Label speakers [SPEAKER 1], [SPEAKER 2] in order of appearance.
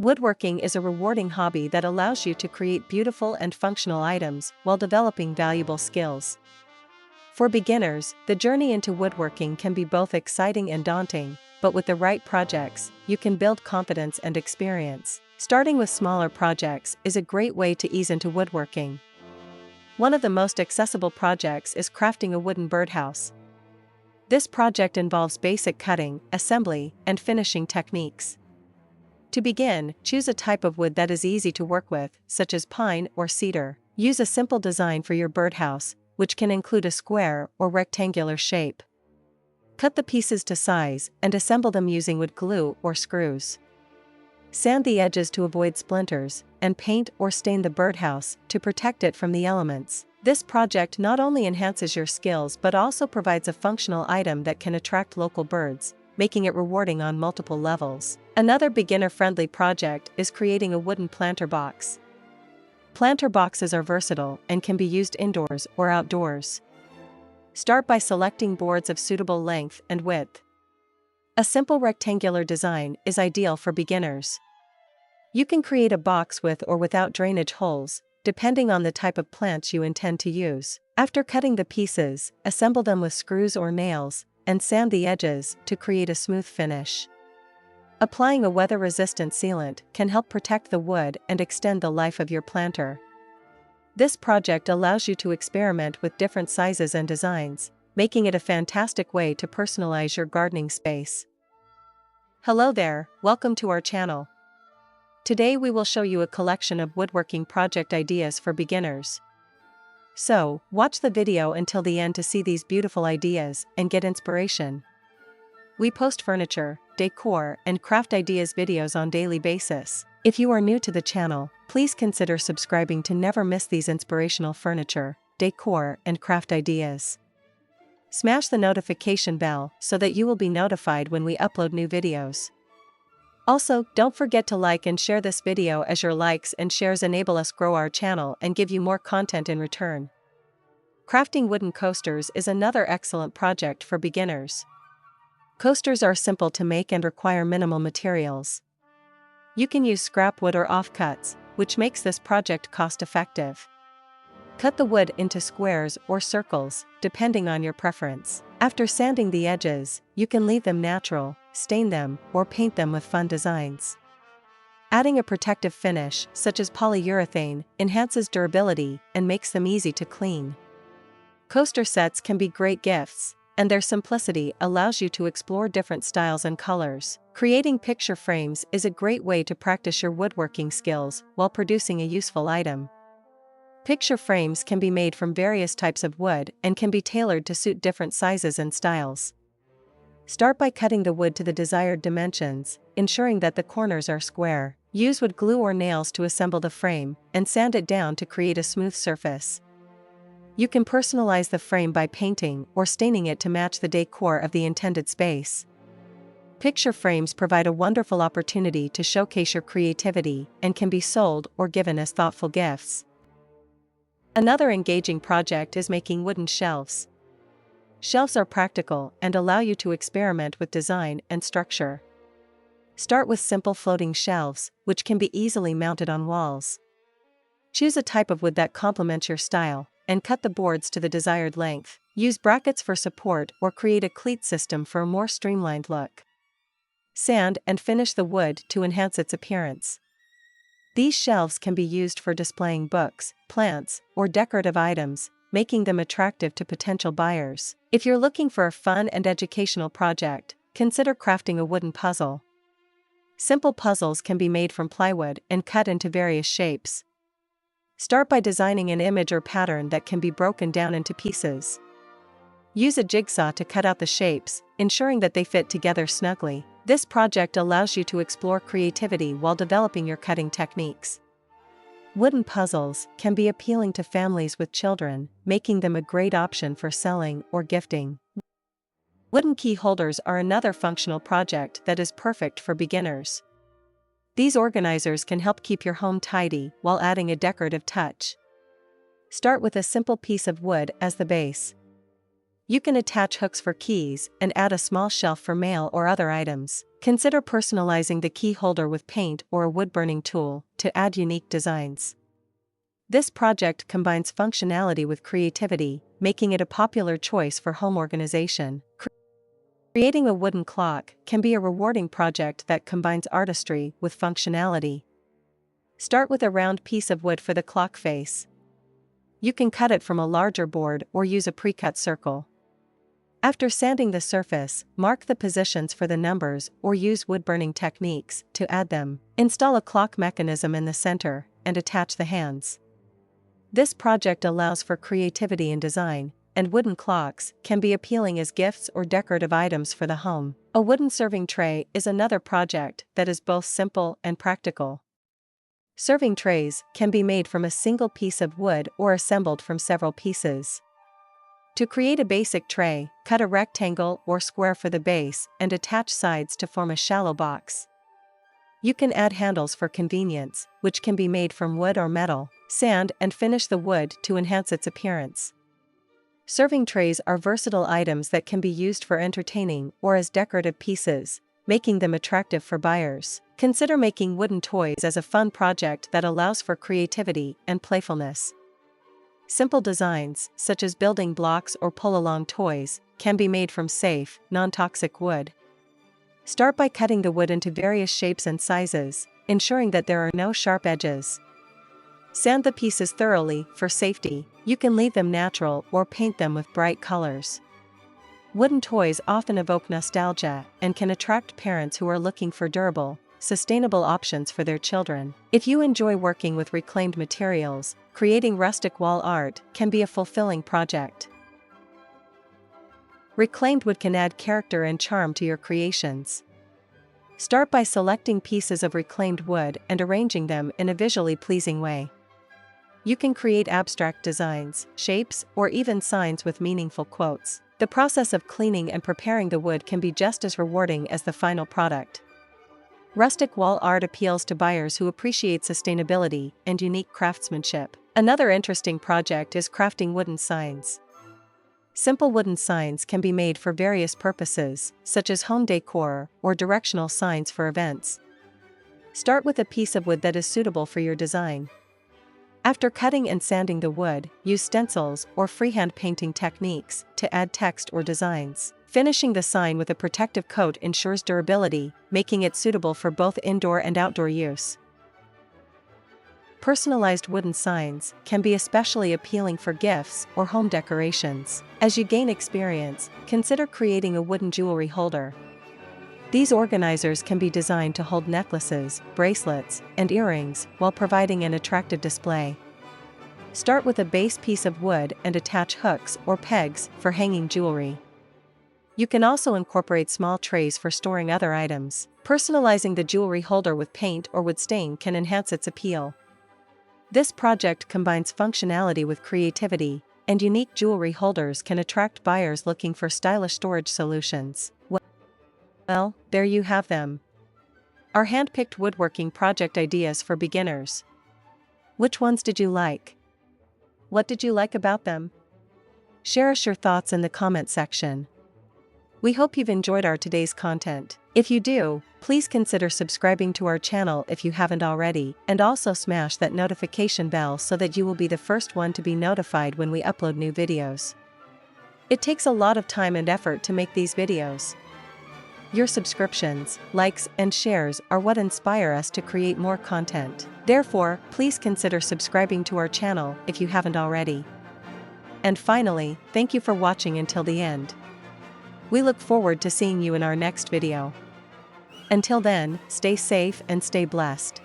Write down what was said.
[SPEAKER 1] Woodworking is a rewarding hobby that allows you to create beautiful and functional items while developing valuable skills. For beginners, the journey into woodworking can be both exciting and daunting, but with the right projects, you can build confidence and experience. Starting with smaller projects is a great way to ease into woodworking. One of the most accessible projects is crafting a wooden birdhouse. This project involves basic cutting, assembly, and finishing techniques. To begin, choose a type of wood that is easy to work with, such as pine or cedar. Use a simple design for your birdhouse, which can include a square or rectangular shape. Cut the pieces to size and assemble them using wood glue or screws. Sand the edges to avoid splinters, and paint or stain the birdhouse to protect it from the elements. This project not only enhances your skills but also provides a functional item that can attract local birds, making it rewarding on multiple levels. Another beginner-friendly project is creating a wooden planter box. Planter boxes are versatile and can be used indoors or outdoors. Start by selecting boards of suitable length and width. A simple rectangular design is ideal for beginners. You can create a box with or without drainage holes, depending on the type of plants you intend to use. After cutting the pieces, assemble them with screws or nails, and sand the edges to create a smooth finish. Applying a weather-resistant sealant can help protect the wood and extend the life of your planter. This project allows you to experiment with different sizes and designs, making it a fantastic way to personalize your gardening space. Hello there, welcome to our channel. Today we will show you a collection of woodworking project ideas for beginners. So, watch the video until the end to see these beautiful ideas and get inspiration. We post furniture, decor, and craft ideas videos on a daily basis. If you are new to the channel, please consider subscribing to never miss these inspirational furniture, decor, and craft ideas. Smash the notification bell so that you will be notified when we upload new videos. Also, don't forget to like and share this video, as your likes and shares enable us grow our channel and give you more content in return. Crafting wooden coasters is another excellent project for beginners. Coasters are simple to make and require minimal materials. You can use scrap wood or offcuts, which makes this project cost-effective. Cut the wood into squares or circles, depending on your preference. After sanding the edges, you can leave them natural, stain them, or paint them with fun designs. Adding a protective finish, such as polyurethane, enhances durability and makes them easy to clean. Coaster sets can be great gifts, and their simplicity allows you to explore different styles and colors. Creating picture frames is a great way to practice your woodworking skills while producing a useful item. Picture frames can be made from various types of wood and can be tailored to suit different sizes and styles. Start by cutting the wood to the desired dimensions, ensuring that the corners are square. Use wood glue or nails to assemble the frame, and sand it down to create a smooth surface. You can personalize the frame by painting or staining it to match the decor of the intended space. Picture frames provide a wonderful opportunity to showcase your creativity and can be sold or given as thoughtful gifts. Another engaging project is making wooden shelves. Shelves are practical and allow you to experiment with design and structure. Start with simple floating shelves, which can be easily mounted on walls. Choose a type of wood that complements your style, and cut the boards to the desired length. Use brackets for support or create a cleat system for a more streamlined look. Sand and finish the wood to enhance its appearance. These shelves can be used for displaying books, plants, or decorative items, making them attractive to potential buyers. If you're looking for a fun and educational project, consider crafting a wooden puzzle. Simple puzzles can be made from plywood and cut into various shapes. Start by designing an image or pattern that can be broken down into pieces. Use a jigsaw to cut out the shapes, ensuring that they fit together snugly. This project allows you to explore creativity while developing your cutting techniques. Wooden puzzles can be appealing to families with children, making them a great option for selling or gifting. Wooden key holders are another functional project that is perfect for beginners. These organizers can help keep your home tidy while adding a decorative touch. Start with a simple piece of wood as the base. You can attach hooks for keys and add a small shelf for mail or other items. Consider personalizing the key holder with paint or a wood-burning tool to add unique designs. This project combines functionality with creativity, making it a popular choice for home organization. Creating a wooden clock can be a rewarding project that combines artistry with functionality. Start with a round piece of wood for the clock face. You can cut it from a larger board or use a pre-cut circle. After sanding the surface, mark the positions for the numbers or use wood-burning techniques to add them. Install a clock mechanism in the center and attach the hands. This project allows for creativity in design, and wooden clocks can be appealing as gifts or decorative items for the home. A wooden serving tray is another project that is both simple and practical. Serving trays can be made from a single piece of wood or assembled from several pieces. To create a basic tray, cut a rectangle or square for the base and attach sides to form a shallow box. You can add handles for convenience, which can be made from wood or metal. Sand and finish the wood to enhance its appearance. Serving trays are versatile items that can be used for entertaining or as decorative pieces, making them attractive for buyers. Consider making wooden toys as a fun project that allows for creativity and playfulness. Simple designs, such as building blocks or pull-along toys, can be made from safe, non-toxic wood. Start by cutting the wood into various shapes and sizes, ensuring that there are no sharp edges. Sand the pieces thoroughly for safety. You can leave them natural or paint them with bright colors. Wooden toys often evoke nostalgia and can attract parents who are looking for durable, sustainable options for their children. If you enjoy working with reclaimed materials, creating rustic wall art can be a fulfilling project. Reclaimed wood can add character and charm to your creations. Start by selecting pieces of reclaimed wood and arranging them in a visually pleasing way. You can create abstract designs, shapes, or even signs with meaningful quotes. The process of cleaning and preparing the wood can be just as rewarding as the final product. Rustic wall art appeals to buyers who appreciate sustainability and unique craftsmanship. Another interesting project is crafting wooden signs. Simple wooden signs can be made for various purposes, such as home decor or directional signs for events. Start with a piece of wood that is suitable for your design. After cutting and sanding the wood, use stencils or freehand painting techniques to add text or designs. Finishing the sign with a protective coat ensures durability, making it suitable for both indoor and outdoor use. Personalized wooden signs can be especially appealing for gifts or home decorations. As you gain experience, consider creating a wooden jewelry holder. These organizers can be designed to hold necklaces, bracelets, and earrings while providing an attractive display. Start with a base piece of wood and attach hooks or pegs for hanging jewelry. You can also incorporate small trays for storing other items. Personalizing the jewelry holder with paint or wood stain can enhance its appeal. This project combines functionality with creativity, and unique jewelry holders can attract buyers looking for stylish storage solutions. Well, there you have them. Our hand-picked woodworking project ideas for beginners. Which ones did you like? What did you like about them? Share us your thoughts in the comment section. We hope you've enjoyed our today's content. If you do, please consider subscribing to our channel if you haven't already, and also smash that notification bell so that you will be the first one to be notified when we upload new videos. It takes a lot of time and effort to make these videos. Your subscriptions, likes, and shares are what inspire us to create more content. Therefore, please consider subscribing to our channel if you haven't already. And finally, thank you for watching until the end. We look forward to seeing you in our next video. Until then, stay safe and stay blessed.